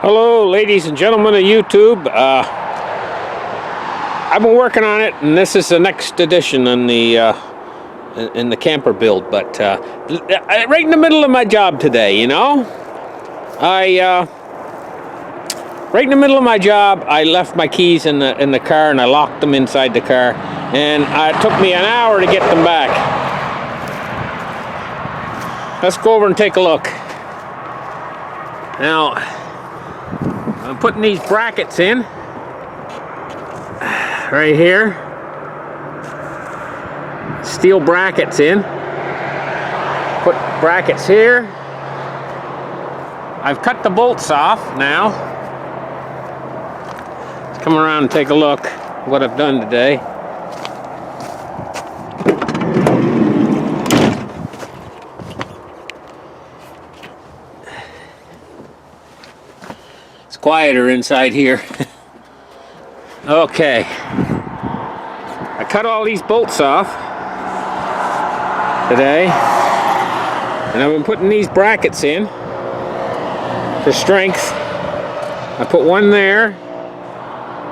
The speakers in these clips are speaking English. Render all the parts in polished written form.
Hello, ladies and gentlemen of YouTube. I've been working on it, and this is the next edition in the camper build. But right in the middle of my job today, you know, right in the middle of my job, I left my keys in the car, and I locked them inside the car, and it took me an hour to get them back. Let's go over and take a look. Now, I'm putting these brackets in right here. Steel brackets in. Put brackets here. I've cut the bolts off now. Let's come around and take a look at what I've done today. Quieter inside here. Okay, I cut all these bolts off today, and I've been putting these brackets in for strength. I put one there,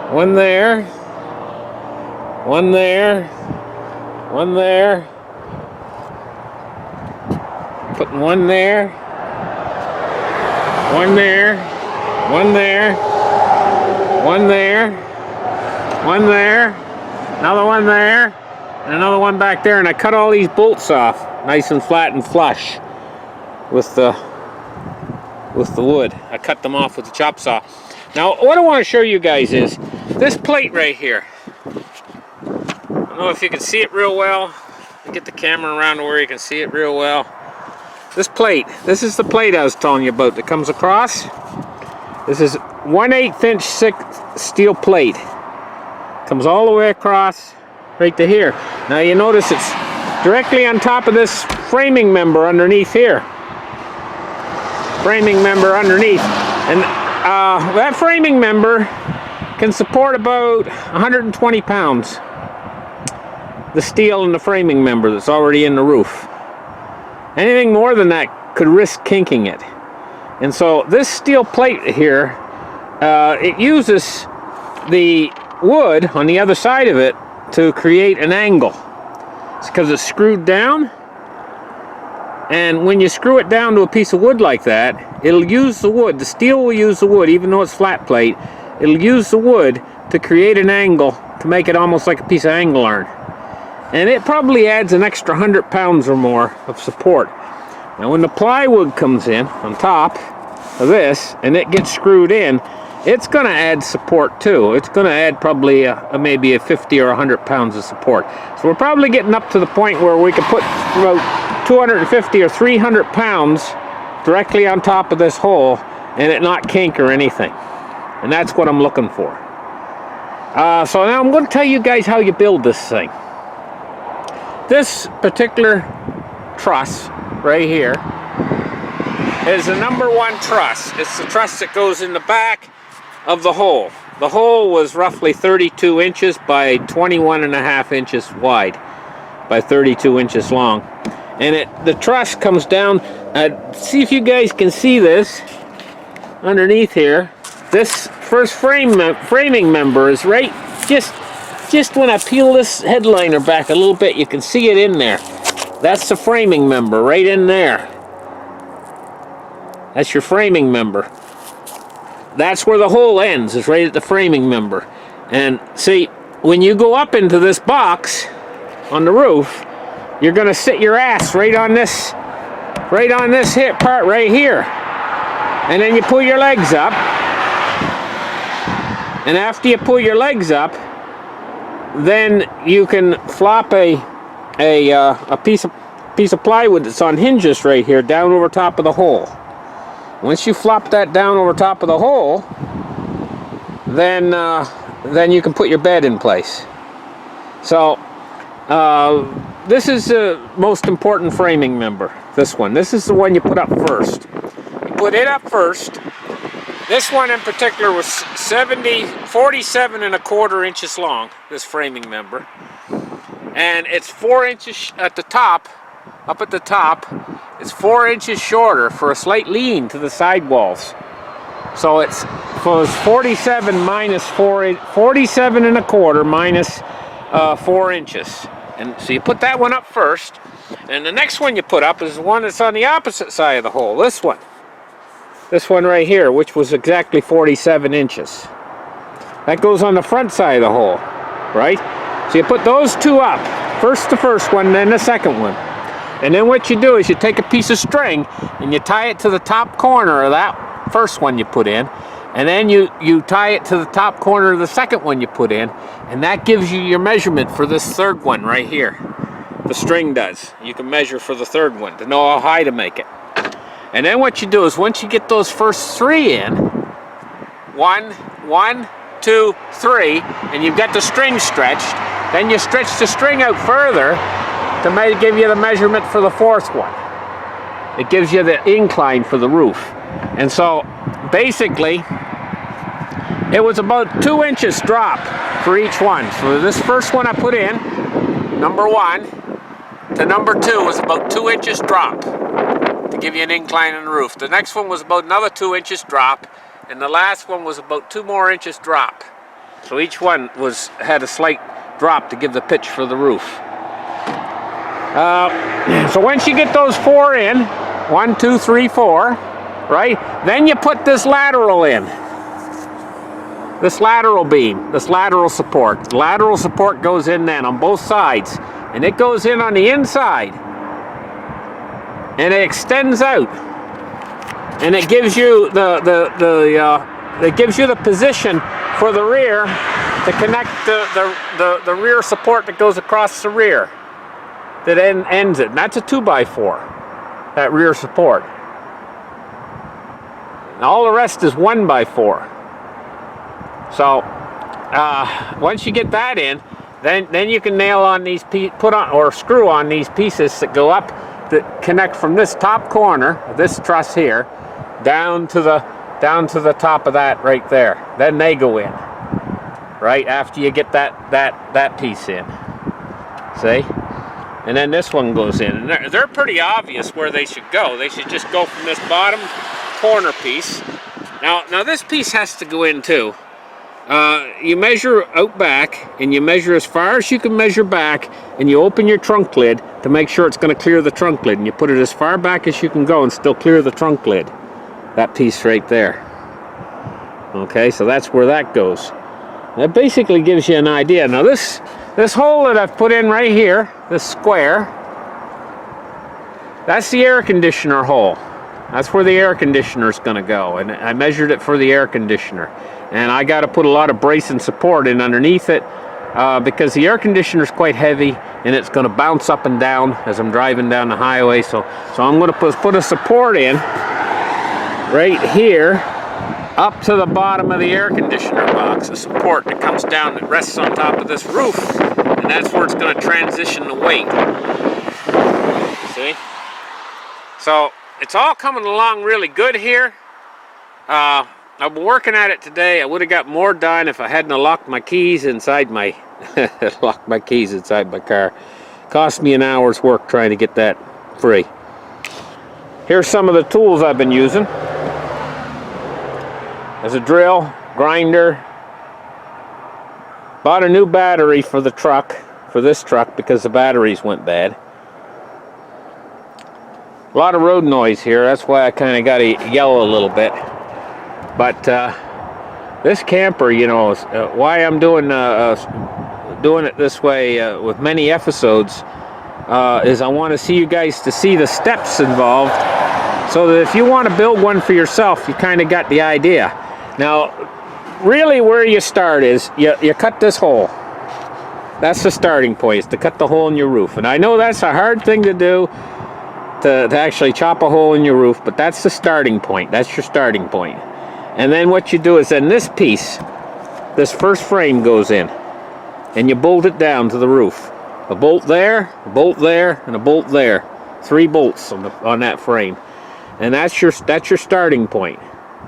one there, one there, one there, putting one there, one there, one there, one there, one there, another one there, and another one back there, and I cut all these bolts off nice and flat and flush with the wood. I cut them off with the chop saw. Now what I want to show you guys is this plate right here. I don't know if you can see it real well. Get the camera around to where you can see it real well. This plate, this is the plate I was telling you about that comes across. This is 1/8 inch thick steel plate. Comes all the way across right to here. Now you notice it's directly on top of this framing member underneath here. Framing member underneath. And that framing member can support about 120 pounds. The steel in the framing member that's already in the roof. Anything more than that could risk kinking it. And so this steel plate here, it uses the wood on the other side of it to create an angle. It's because it's screwed down, and when you screw it down to a piece of wood like that, it'll use the wood, the steel will use the wood, even though it's flat plate, it'll use the wood to create an angle to make it almost like a piece of angle iron. And it probably adds an extra 100 pounds or more of support. Now when the plywood comes in on top of this and it gets screwed in, it's going to add support too. It's going to add probably maybe a 50 or 100 pounds of support. So we're probably getting up to the point where we can put about 250 or 300 pounds directly on top of this hole and it not kink or anything. And that's what I'm looking for. So now I'm going to tell you guys how you build this thing. This particular truss right here is the #1 truss. It's the truss that goes in the back of the hole. The hole was roughly 32 inches by 21.5 inches wide by 32 inches long. And the truss comes down, see if you guys can see this underneath here. This first framing member is right just when I peel this headliner back a little bit, you can see it in there. That's the framing member right in there. That's your framing member. That's where the hole ends, is right at the framing member. And see, when you go up into this box on the roof, you're going to sit your ass right on this hip part right here. And then you pull your legs up. And after you pull your legs up, then you can flop a piece of plywood that's on hinges right here down over top of the hole. Once you flop that down over top of the hole, then you can put your bed in place. So this is the most important framing member. This one. This is the one you put up first. You put it up first. This one in particular was 47.25 inches long, this framing member. And it's 4 inches at the top, up at the top. It's 4 inches shorter for a slight lean to the sidewalls. So it's 47 minus 47 and a quarter minus 4 inches. And so you put that one up first, and the next one you put up is the one that's on the opposite side of the hole. This one right here, which was exactly 47 inches. That goes on the front side of the hole, right? So you put those two up, first the first one, then the second one. And then what you do is you take a piece of string and you tie it to the top corner of that first one you put in, and then you tie it to the top corner of the second one you put in, and that gives you your measurement for this third one right here. The string does. You can measure for the third one to know how high to make it. And then what you do is once you get those first 3 in, 1, 2, 3, and you've got the string stretched, then you stretch the string out further to give you the measurement for the fourth one. It gives you the incline for the roof. And so basically it was about 2 inches drop for each one. So this first one I put in, number 1 to number 2, was about 2 inches drop to give you an incline in the roof. The next one was about another 2 inches drop, and the last one was about 2 more inches drop. So each one had a slight drop to give the pitch for the roof. So once you get those 4 in, 1, 2, 3, 4, right? Then you put this lateral in. This lateral beam, this lateral support. The lateral support goes in then on both sides, and it goes in on the inside, and it extends out, and it gives you it gives you the position for the rear to connect the rear support that goes across the rear that ends it. And that's a 2x4, that rear support. And all the rest is 1x4. So once you get that in, then you can nail on these screw on these pieces that go up, that connect from this top corner of this truss here down to the top of that right there. Then they go in right after you get that piece in. See? And then this one goes in. And they're pretty obvious where they should go. They should just go from this bottom corner piece. Now this piece has to go in too. You measure out back, and you measure as far as you can measure back, and you open your trunk lid to make sure it's going to clear the trunk lid, and you put it as far back as you can go and still clear the trunk lid. That piece right there. Okay, so that's where that goes. That basically gives you an idea. Now this hole that I've put in right here, this square, that's the air conditioner hole. That's where the air conditioner is going to go, and I measured it for the air conditioner. And I got to put a lot of brace and support in underneath it because the air conditioner is quite heavy, and it's going to bounce up and down as I'm driving down the highway. So I'm going to put a support in right here up to the bottom of the air conditioner box, a support that comes down that rests on top of this roof, and that's where it's going to transition the weight. See? So it's all coming along really good here. I've been working at it today. I would have got more done if I hadn't locked my keys inside my car. Cost me an hour's work trying to get that free. Here's some of the tools I've been using. There's a drill, grinder. Bought a new battery for the truck, for this truck, because the batteries went bad. A lot of road noise here. That's why I kind of got to yell a little bit. But this camper, you know, why I'm doing it this way with many episodes is I want to see you guys to see the steps involved, so that if you want to build one for yourself, you kind of got the idea. Now, really where you start is you cut this hole. That's the starting point, is to cut the hole in your roof. And I know that's a hard thing to do, to actually chop a hole in your roof, but that's the starting point. That's your starting point. And then what you do is then this piece, this first frame goes in, and you bolt it down to the roof. A bolt there, and a bolt there. 3 bolts on that frame. And that's your starting point,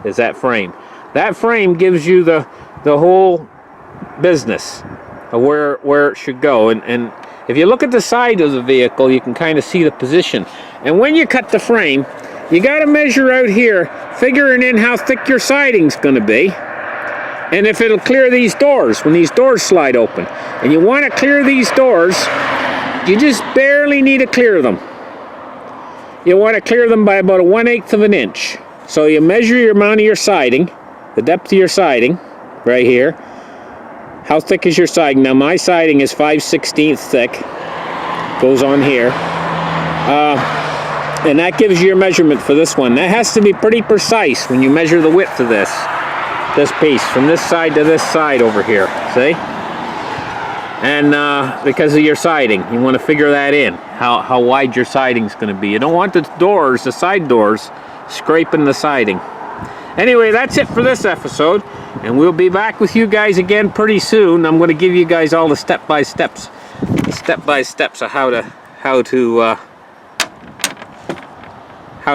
is that frame. That frame gives you the whole business of where it should go. And if you look at the side of the vehicle, you can kind of see the position. And when you cut the frame, you got to measure out here, figuring in how thick your siding's going to be, and if it'll clear these doors when these doors slide open. And you want to clear these doors, you just barely need to clear them. You want to clear them by about 1/8 of an inch. So you measure your amount of your siding, the depth of your siding, right here. How thick is your siding? Now my siding is 5/16 thick. Goes on here. And that gives you your measurement for this one. That has to be pretty precise when you measure the width of this piece, from this side to this side over here, see? And because of your siding, you want to figure that in, how wide your siding's going to be. You don't want the doors, the side doors, scraping the siding. Anyway, that's it for this episode, and we'll be back with you guys again pretty soon. I'm going to give you guys all the step-by-steps of how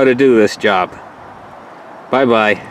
to do this job. Bye-bye.